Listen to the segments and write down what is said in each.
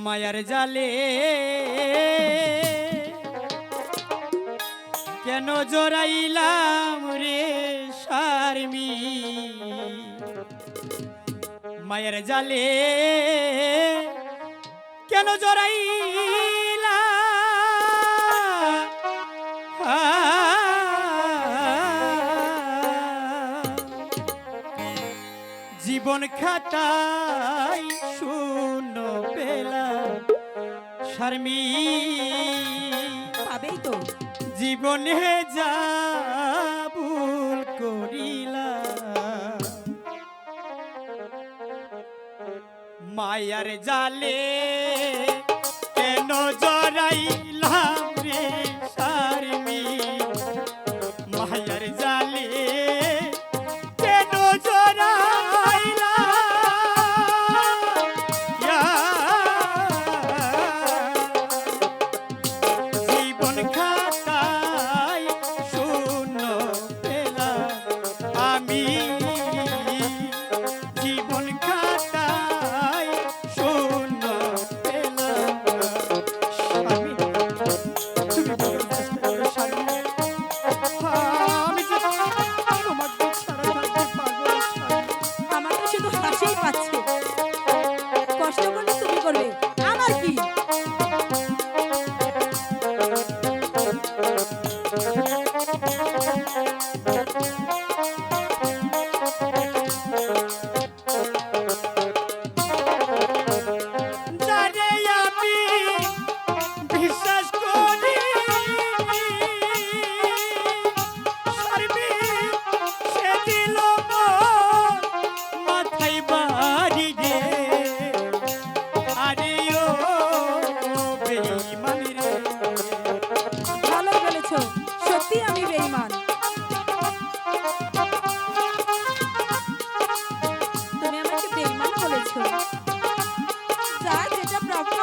মায়ার জালে কেন জড়াইলাম রে শারমি মায়ের জালে কেন জড়াইলা জীবন খাতায় শূন্য পেলা শারমি পাবেই তো জীবনে যা ভুল করিলা মায়ার জালে কেন জড়াইলাম রে শারমি মায়ার জালে কেন জড়াইলা জীবন খাতায় শূন্য পেলাম আমি জীবন খাতায় শূন্য পেলাম আমি তুমি বলো শারমি আমি যে তোমাকে ছাড়া থাকতে পারবো না শারমি আমার তো শুধু হাসিই পাচ্ছে কষ্ট করলে তুমি করবে আমার কি জানে আমি বিশ্বাস করি শারমি সে দিল মাথায় বাড়ি রে আরে ও বেঈমান রে ভালো বলেছো সত্যি আমি বেঈমান তুমি আমাকে বেঈমান বলেছো যা যেটা প্রাপ্য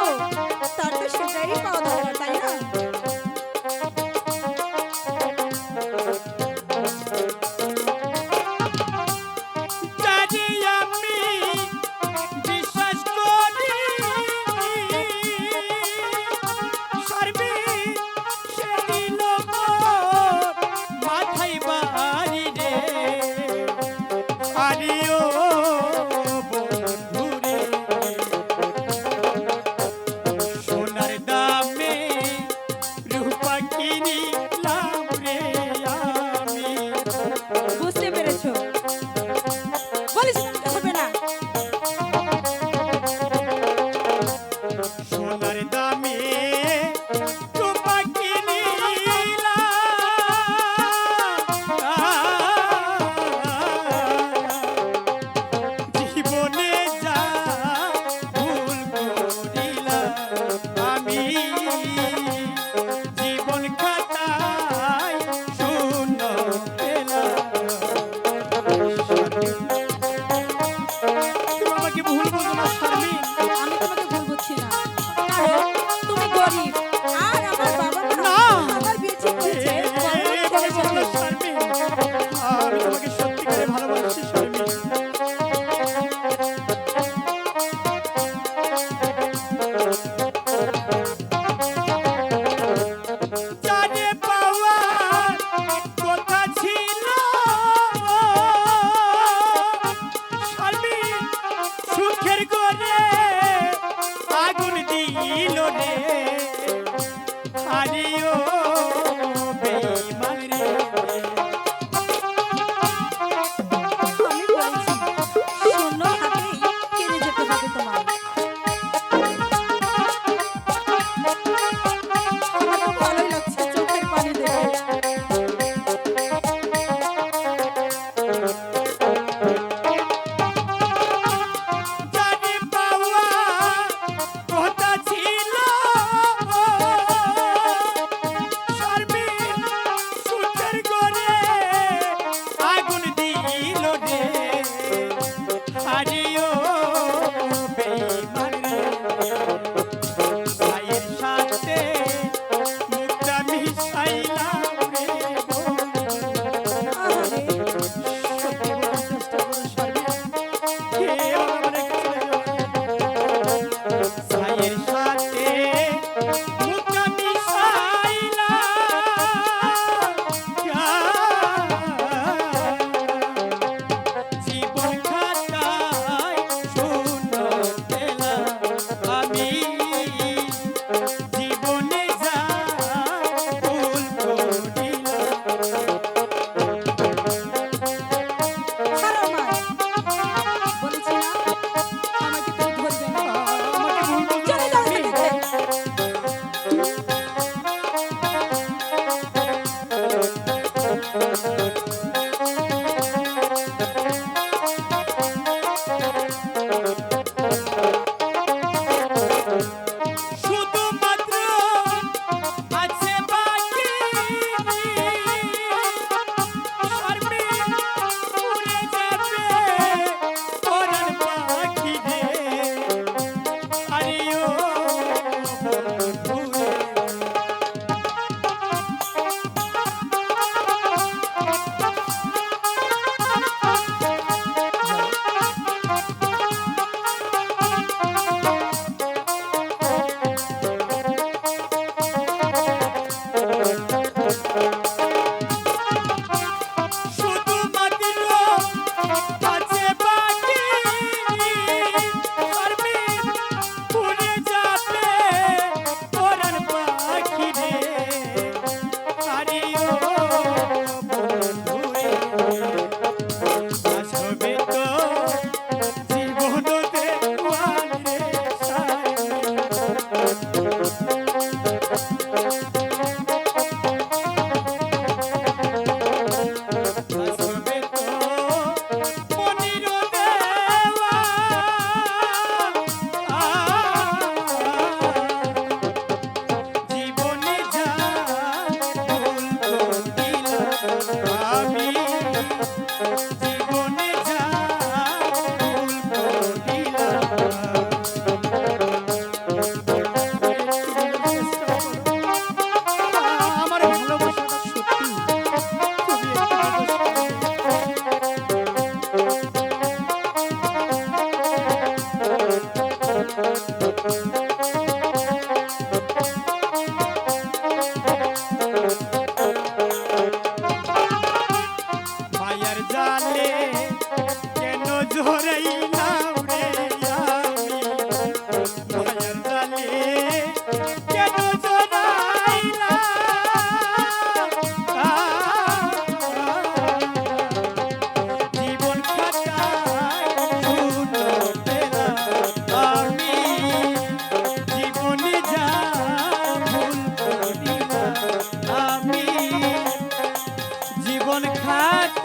তার তো সেটাই পাওয়া দরকার তাই না জানি আমি বিশ্বাস করি শারমি সে দিল মাথায় বাড়ি রে আরে ও বন্ধু রে সোনার দামে রূপা কিনিলাম রে আমি বুঝতে পেরেছো বলিস না হবে না সোনার দামে রূপা কিনিলাম জীবনে যা ভুল করিলাম আমি জীবন খাতায় শূন্য পেলাম তুমি আমাকে ভুল বলো না শারমি আমি তোমাকে ভুল বুঝছি না কারণ তুমি গরিব আর আমার বাবা মা না। আমার বিয়ে ঠিক হয়েছে এভাবে বলো না শারমি আমি তোমাকে সত্যিকারে ভালোবাসি শারমি জানে পাওয়ার কথা ছিল শারমি সুখের করে আগুন দিল রে আরে ও বেঈমান রে আমি বলেছি শূন্য হাতেই ফিরে যেতে হবে তোমার আমার তো ভালোই লাগছে চোখের পানি দেখে জানে পাওয়ার কথা ছিল শারমি সুখের করে আগুন দিল রে আরে ও বেঈমান রে ভাইয়ের সাথে মুখটা মিশাইলাম রে আহারে সত্যি বলার চেষ্টা করো শারমি কে আমার একটু ভাইয়ের মায়ার জালে কেন জড়াইলাম রে আমি মায়ার জালে কেন জড়াইলাম জীবন খাতায় শূন্য পেলাম আমি জীবনে যা ভুল করিলাম আমি জীবন খাতায়